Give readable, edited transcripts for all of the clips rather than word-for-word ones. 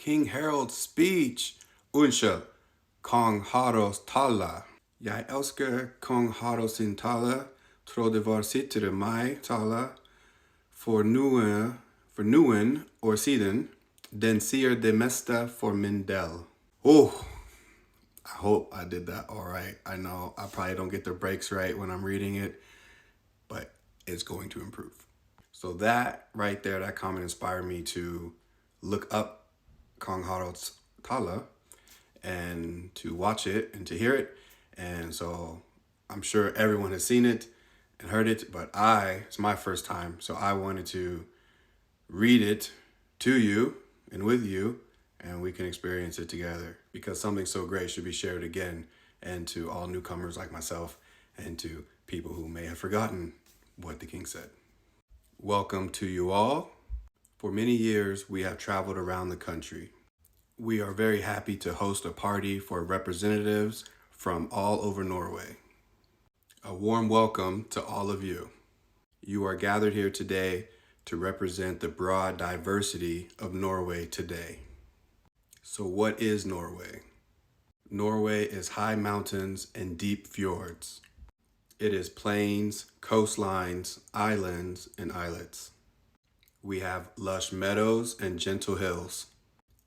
King Harald's speech. Unnskyld, Kong Haralds tale. Jeg elsker Kong Harald sin tale. Tror det var 17. mai tale. For noen år siden. Den sier det meste for min del. Oh, I hope I did that all right. I know I probably don't get the breaks right when I'm reading it, but it's going to improve. So that right there, that comment inspired me to look up Kong Harald's tale and to watch it and to hear it. And so I'm sure everyone has seen it and heard it, but it's my first time. So I wanted to read it to you and with you, and we can experience it together, because something so great should be shared again, and to all newcomers like myself, and to people who may have forgotten what the king said. Welcome to you all. For many years, we have traveled around the country. We are very happy to host a party for representatives from all over Norway. A warm welcome to all of you. You are gathered here today to represent the broad diversity of Norway today. So what is Norway? Norway is high mountains and deep fjords. It is plains, coastlines, islands, and islets. We have lush meadows and gentle hills.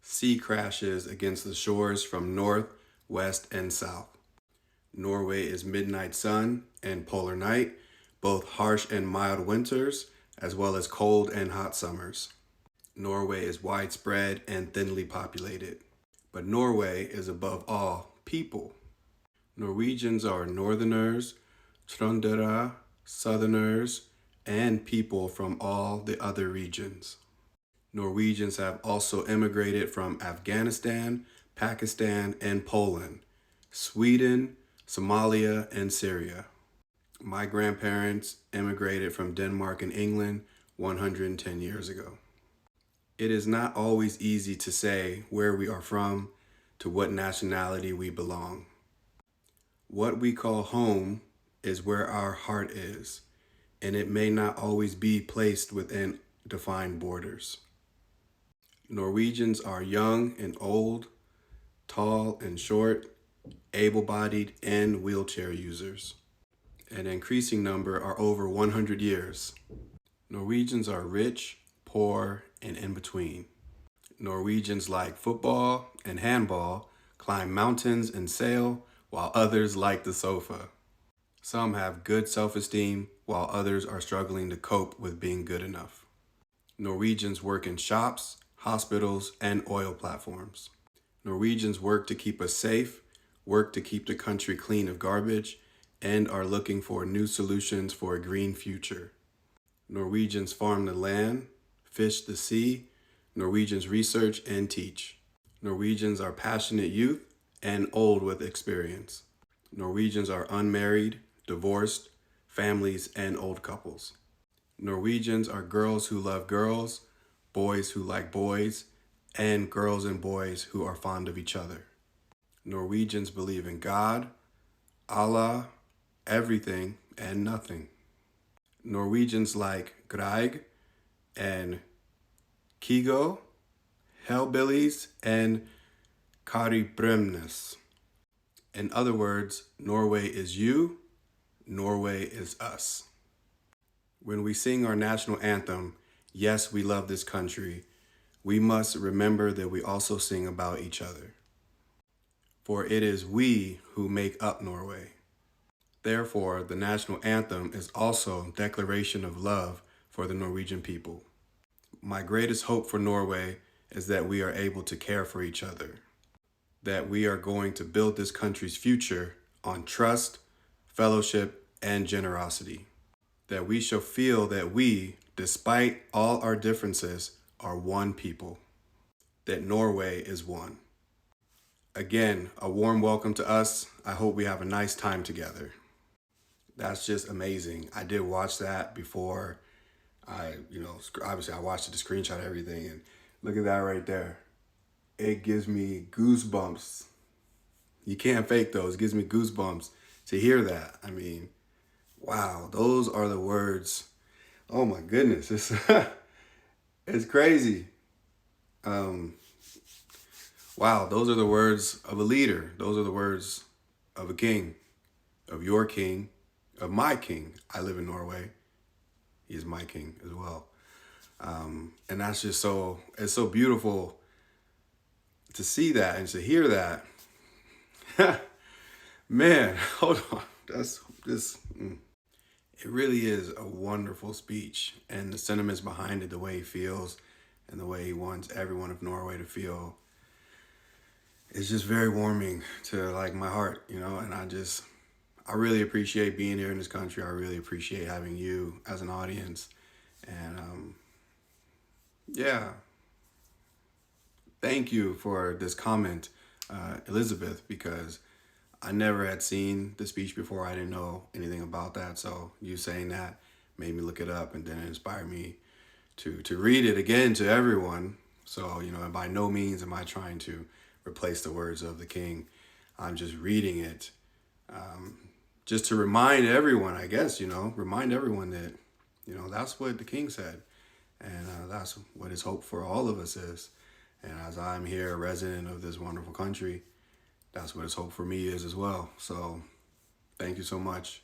Sea crashes against the shores from north, west, and south. Norway is midnight sun and polar night, both harsh and mild winters, as well as cold and hot summers. Norway is widespread and thinly populated. But Norway is above all people. Norwegians are northerners, trøndere, southerners, and people from all the other regions. Norwegians have also immigrated from Afghanistan, Pakistan, and Poland, Sweden, Somalia, and Syria. My grandparents immigrated from Denmark and England 110 years ago. It is not always easy to say where we are from, to what nationality we belong. What we call home is where our heart is, and it may not always be placed within defined borders. Norwegians are young and old, tall and short, able-bodied, and wheelchair users. An increasing number are over 100 years. Norwegians are rich, poor, and in between. Norwegians like football and handball, climb mountains and sail, while others like the sofa. Some have good self-esteem, while others are struggling to cope with being good enough. Norwegians work in shops, hospitals, and oil platforms. Norwegians work to keep us safe, work to keep the country clean of garbage, and are looking for new solutions for a green future. Norwegians farm the land, fish the sea. Norwegians research and teach. Norwegians are passionate youth and old with experience. Norwegians are unmarried, divorced, families, and old couples. Norwegians are girls who love girls, boys who like boys, and girls and boys who are fond of each other. Norwegians believe in God, Allah, everything, and nothing. Norwegians like Greig and Kigo, Hellbillies, and Kari Bremnes. In other words, Norway is you, Norway is us. When we sing our national anthem, Yes, We Love This Country, we must remember that we also sing about each other. For it is we who make up Norway. Therefore, the national anthem is also a declaration of love for the Norwegian people. My greatest hope for Norway is that we are able to care for each other, that we are going to build this country's future on trust, fellowship, and generosity, that we shall feel that we, despite all our differences, are one people, that Norway is one. Again, a warm welcome to us. I hope we have a nice time together. That's just amazing. I did watch that before obviously I watched it, the screenshot, everything, and look at that right there. It gives me goosebumps. You can't fake those. It gives me goosebumps to hear that. I mean, wow, those are the words. Oh my goodness, it's crazy. wow, those are the words of a leader. Those are the words of a king, of your king, of my king. I live in Norway. He is my king as well. And that's just it's so beautiful to see that and to hear that. Man, hold on. That's this. It really is a wonderful speech, and the sentiments behind it, the way he feels, and the way he wants everyone of Norway to feel, it's just very warming to like my heart, you know. And I really appreciate being here in this country. I really appreciate having you as an audience, and yeah, thank you for this comment, Elizabeth, because I never had seen the speech before. I didn't know anything about that. So you saying that made me look it up, and then it inspired me to read it again to everyone. So, you know, and by no means am I trying to replace the words of the king. I'm just reading it just to remind everyone, I guess, you know, remind everyone that, you know, that's what the king said. And that's what his hope for all of us is. And as I'm here, a resident of this wonderful country, that's what his hope for me is as well. So thank you so much.